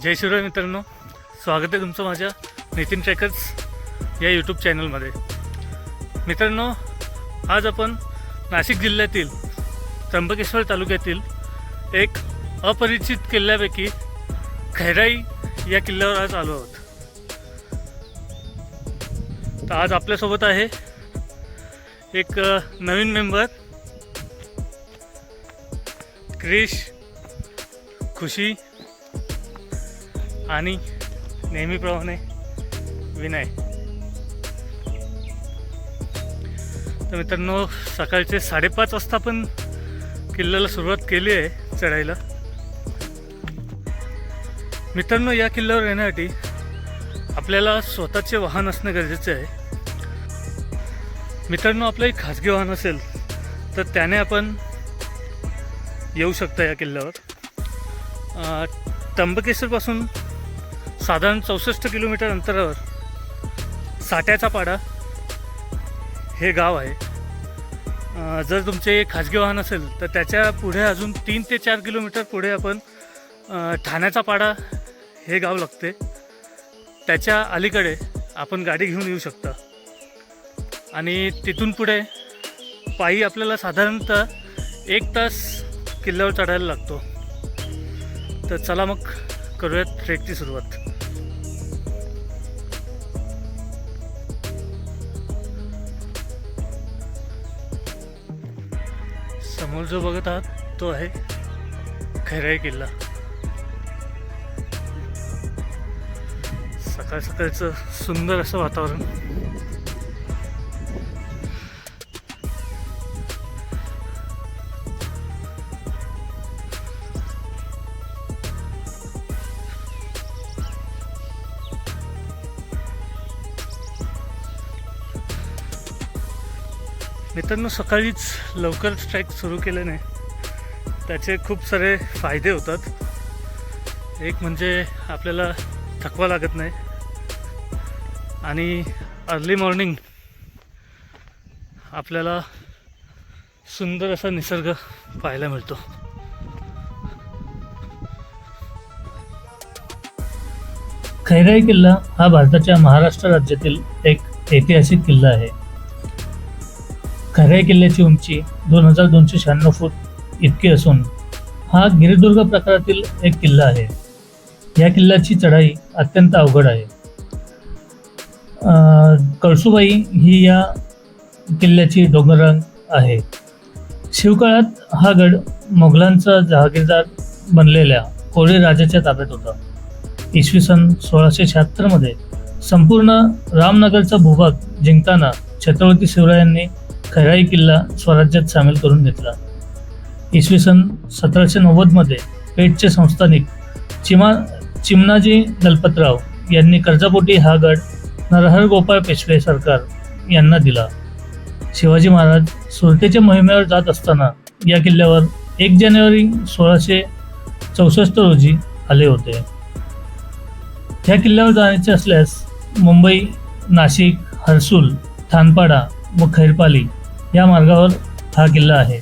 जय शिवराय मित्रांनो, स्वागत आहे तुमचं माझ्या नितीन ट्रेकर्स या यूट्यूब चॅनलमध्ये. मित्रांनो, आज आपण नाशिक जिल्ह्यातील त्र्यंबकेश्वर तालुक्यातील एक अपरिचित किल्ल्यापैकी खैराई या किल्ल्यावर आज आलो आहोत. तर आज आपल्यासोबत आहे एक नवीन मेंबर क्रिश, खुशी आणि नेहमीप्रमाणे विनय. तर मित्रांनो, सकाळचे 5:30 वाजता पण किल्ल्याला सुरुवात केली आहे चढायला. मित्रांनो, या किल्ल्यावर येण्यासाठी आपल्याला स्वतःचे वाहन असणे गरजेचे आहे. मित्रांनो, आपलं एक खाजगी वाहन असेल तर त्याने आपण येऊ शकता या किल्ल्यावर. त्र्यंबकेश्वरपासून साधारण 64 किलोमीटर अंतरावर साट्याचा पाडा हे गाव आहे. जर तुमचे खाजगी वाहन असेल तर त्याच्या पुढे अजून 3 ते 4 किलोमीटर पुढे आपण ठाण्याचा पाडा हे गाव लागते. त्याच्या अलीकडे आपण गाडी घेऊन येऊ शकता आणि तिथून पुढे पायी आपल्याला साधारणतः 1 तास किल्ल्यावर चढायला लागतो. तर चला मग करूयात ट्रेकची सुरुवात. समोर जो बघत आहात तो आहे खैराई किल्ला. सकाळ सकाळचं सुंदर असं वातावरण. मित्रांनो, सकाळीच लवकर ट्रॅक सुरू केल्याने त्याचे खूप सारे फायदे होतात. एक म्हणजे आपल्याला थकवा लागत नाही आणि अर्ली मॉर्निंग आपल्याला सुंदर असा निसर्ग पाहायला मिळतो. खैराई किल्ला हा भारताच्या महाराष्ट्र राज्यातील एक ऐतिहासिक किल्ला आहे. खैराई किल्ल्याची उंची 2296 फूट इतकी असून हा गिरिदुर्ग प्रकारातील एक किल्ला आहे. या किल्ल्याची चढाई अत्यंत अवघड आहे. कळसुबाई ही या किल्ल्याची डोंगररांग आहे. शिवकाळात हा गड मोगलांचा जहागीरदार बनलेल्या कोळी राजाच्या ताब्यात होता. इसवी सन 1676 मध्ये संपूर्ण रामनगरचा भूभाग जिंकताना छत्रपती शिवरायांनी खैराई किल्ला स्वराज्यात सामील करून घेतला. इसवी सन 1790 मध्ये पेठचे संस्थानिक चिमणाजी दलपतराव यांनी कर्जापोटी हा गड नरहर गोपाळ पेशवे सरकार यांना दिला. शिवाजी महाराज सुरतेच्या मोहिमेवर जात असताना या किल्ल्यावर 1 जानेवारी 1664 रोजी आले होते. या किल्ल्यावर जाण्याचे असल्यास मुंबई, नाशिक, हर्सूल, थानपाडा व खैरपाली या मार्गावर हा किल्ला आहे.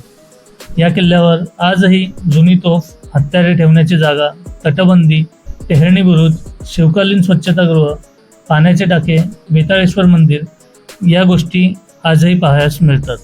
या किल्ल्यावर आजही जुनी तोफ, हत्यारे ठेवण्याची जागा, तटबंदी, टेहळणी बुरुज, शिवकालीन स्वच्छतागृह, पाण्याचे टाके, वेताळेश्वर मंदिर या गोष्टी आजही पाहायला मिळतात.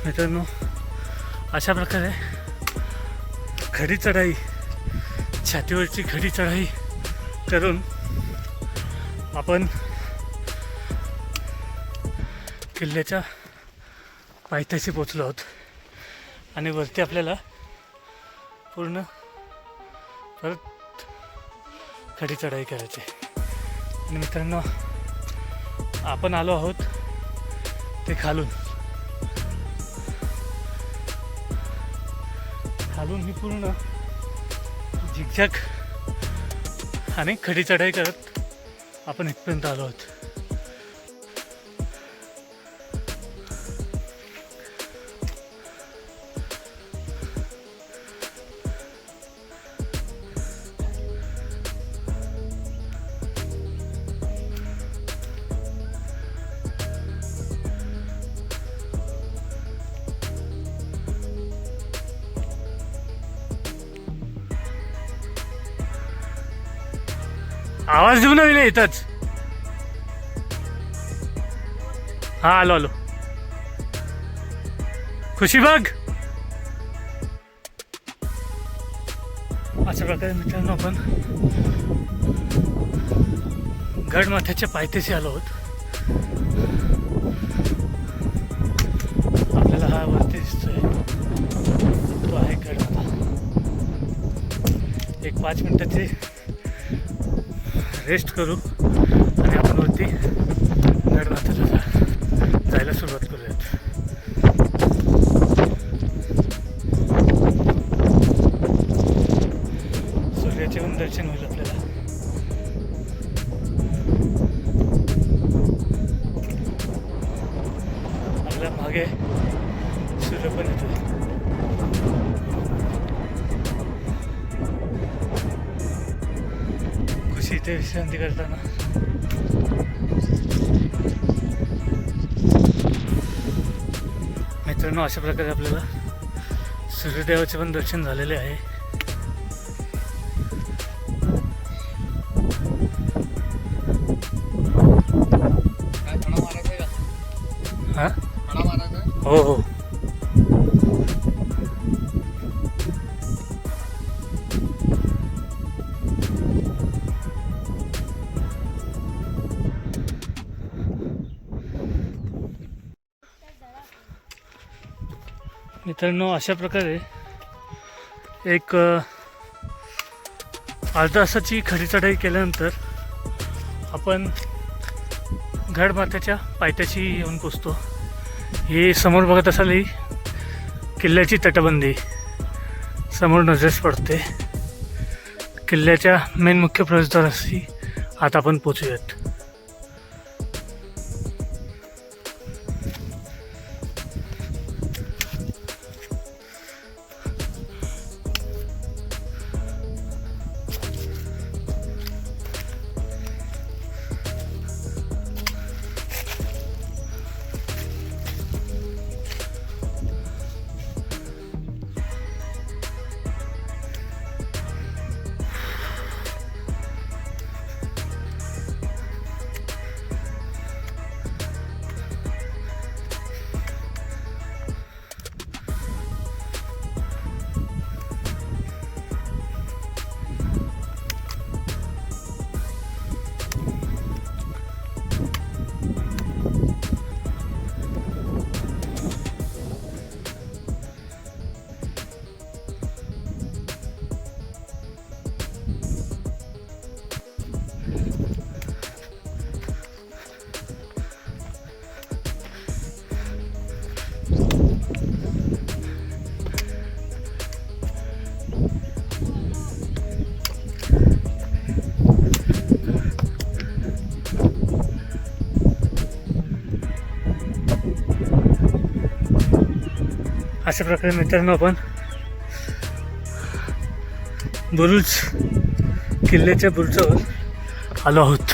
मित्रांनो, अशा प्रकारे खडी चढाई, छातीवरची खडी चढाई करून आपण किल्ल्याच्या पायथ्याशी पोचलो आहोत आणि वरती आपल्याला पूर्ण परत खडी चढाई करायची. आणि मित्रांनो, आपण आलो आहोत ते खालून ही पूर्ण झिकझॅक आणि खडी चढाई करत आपण इथपर्यंत आलो आहोत. आवाज देऊ नये इथंच. हा आलो आलो. खुशी बघ. अशा प्रकारे मित्रांनो आपण गडमाथ्याच्या पायथ्याशी आलो आहोत. आपल्याला हा वरती दिसतोय तो आहे गडमाथा. एक 5 मिनिटाची रेस्ट करू आणि आपण वरती गडमाथ्याला जायला सुरुवात करूयात. सूर्याचे पण दर्शन होईल आपल्याला. आपल्या मागे सूर्य पण येतोय. खुशी इथे विश्रांती करताना मित्रांनो अशा प्रकारे आपल्याला सूर्यदेवाचे पण दर्शन झालेले आहे. हा हो हो. मित्रांनो अशा प्रकारे एक अर्धा तासाची खडी चढाई केल्यानंतर आपण गडमाथ्याच्या पायथ्याशी येऊन पोचतो. हे समोर बघत असाल ही किल्ल्याची तटबंदी समोर नजरेस पडते. किल्ल्याच्या मेन मुख्य प्रवेशद्वाराशी आता आपण पोचूयात. अशा प्रकारे मित्रांनो आपण बुरुज किल्ल्याच्या बुरुजावर आलो आहोत.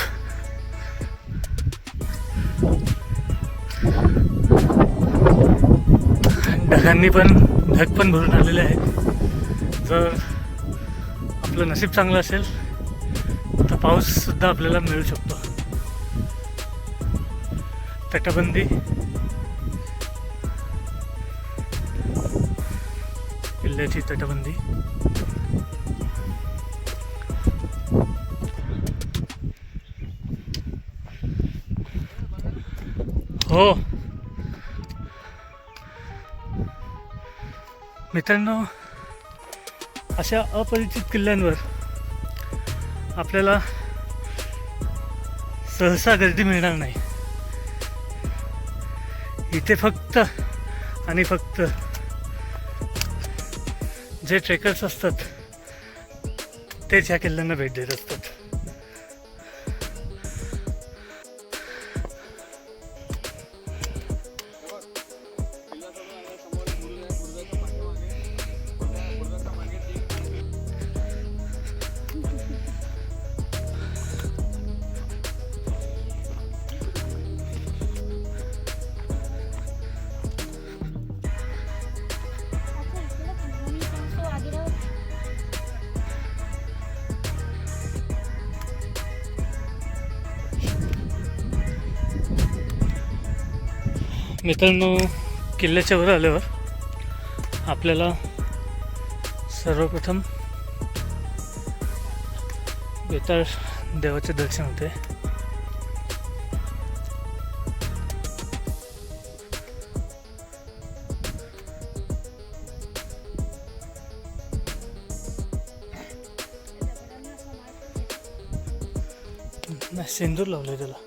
ढगांनी पण ढग पण भरून आलेले आहेत. जर आपलं नशीब चांगलं असेल तर पाऊस सुद्धा आपल्याला मिळू शकतो. तटबंदी किल्ल्याची तटबंदी हो. मित्रांनो अशा अपरिचित किल्ल्यांवर आपल्याला सहसा गर्दी मिळणार नाही. इथे फक्त आणि फक्त जे ट्रेकर्स असतात तेच ह्या किल्ल्यांना भेट देत असतात. मित्रांनो, किल्ल्याच्या वर आल्यावर आपल्याला सर्वप्रथम बेताळ देवाचे दर्शन होते. नाही, सिंदूर लावलंय त्याला,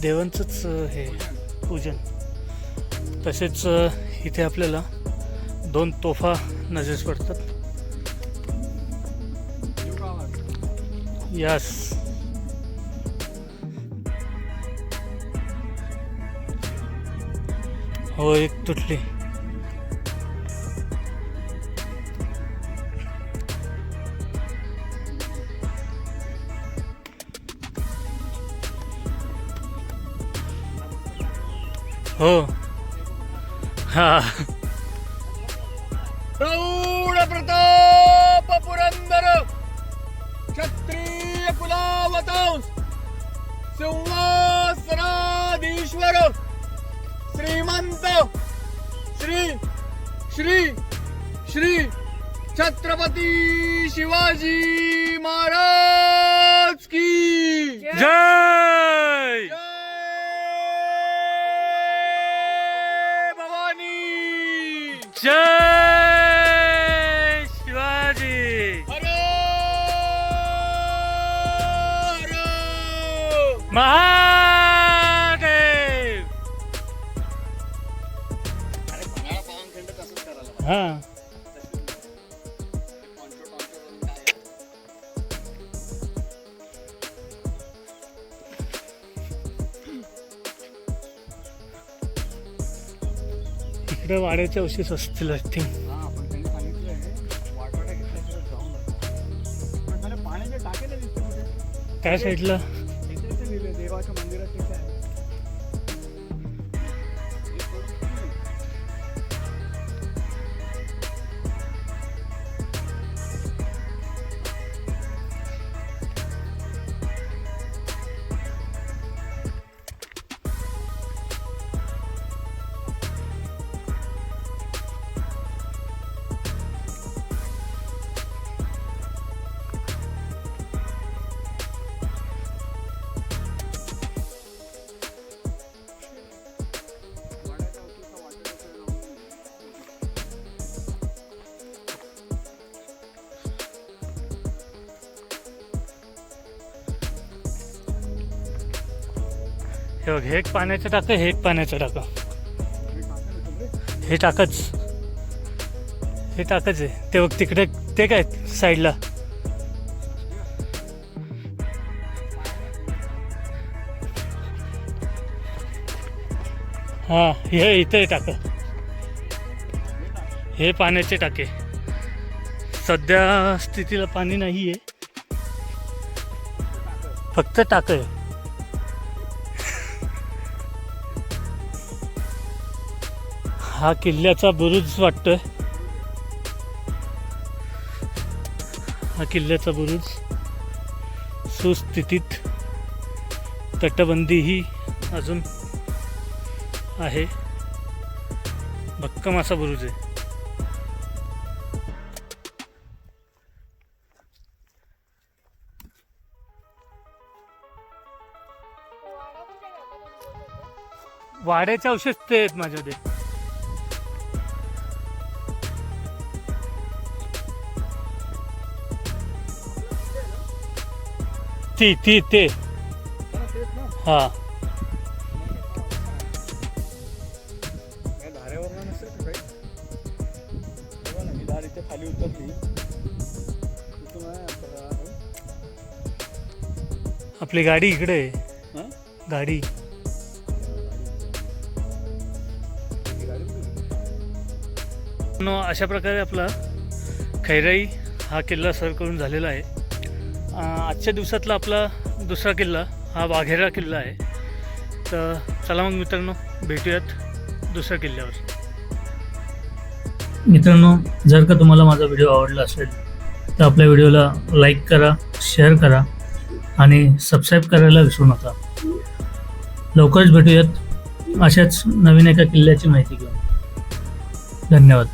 देवांचंच हे पूजन. तसेच इथे आपल्याला 2 तोफा नजरेस पडतात. यास हो, एक तुटली. हो हा, प्रौढ प्रताप पुरंदर क्षत्रिय कुलावतांस सिंहासनाधीश्वर श्रीमंत श्री श्री श्री छत्रपती शिवाजी महाराज की जय. जय शिवाजी. हर हर महादेव. हा, इकडे वाड्याचे अवशेष असतील. आय थिंक पाण्याचे टाके नाही दिसते कुठे. त्या साईडला इथे लिहिले देवाच्या मंदिरात तिथे आहे. हे बघ, हे एक पाण्याचं टाकं, हे एक पाण्याचं टाकं. हे टाकच, हे टाकच आहे. ते बघ तिकडे, ते काय साईडला. हा, हे इथे टाकं. हे पाण्याचे टाके. सध्या स्थितीला पाणी नाही आहे, फक्त टाकं आहे. हा किल्ल्याचा बुरुज वाटतोय. हा किल्ल्याचा बुरुज सुस्थितीत, तटबंदी ही अजून आहे. भक्कम असा बुरुज आहे. वाड्याचे अवशेष ते आहेत माझ्याकडे. ते हा, आपली गाडी इकडे आहे. हं? गाडी अशा प्रकारे आपला खैराई हा किल्ला सर करून झालेला आहे. आजच्या दिवसातला आपला दुसरा किल्ला हा वाघेरा किल्ला आहे. तर चला मग मित्रांनो, भेटूयात दुसऱ्या किल्ल्यावर. मित्रांनो, जर का तुम्हाला माझा व्हिडिओ आवडला असेल तर आपल्या व्हिडिओला लाईक करा, शेअर करा आणि सबस्क्राईब करायला विसरू नका. लवकरच भेटूयात अशाच नवीन एका किल्ल्याची माहिती घेऊन. धन्यवाद.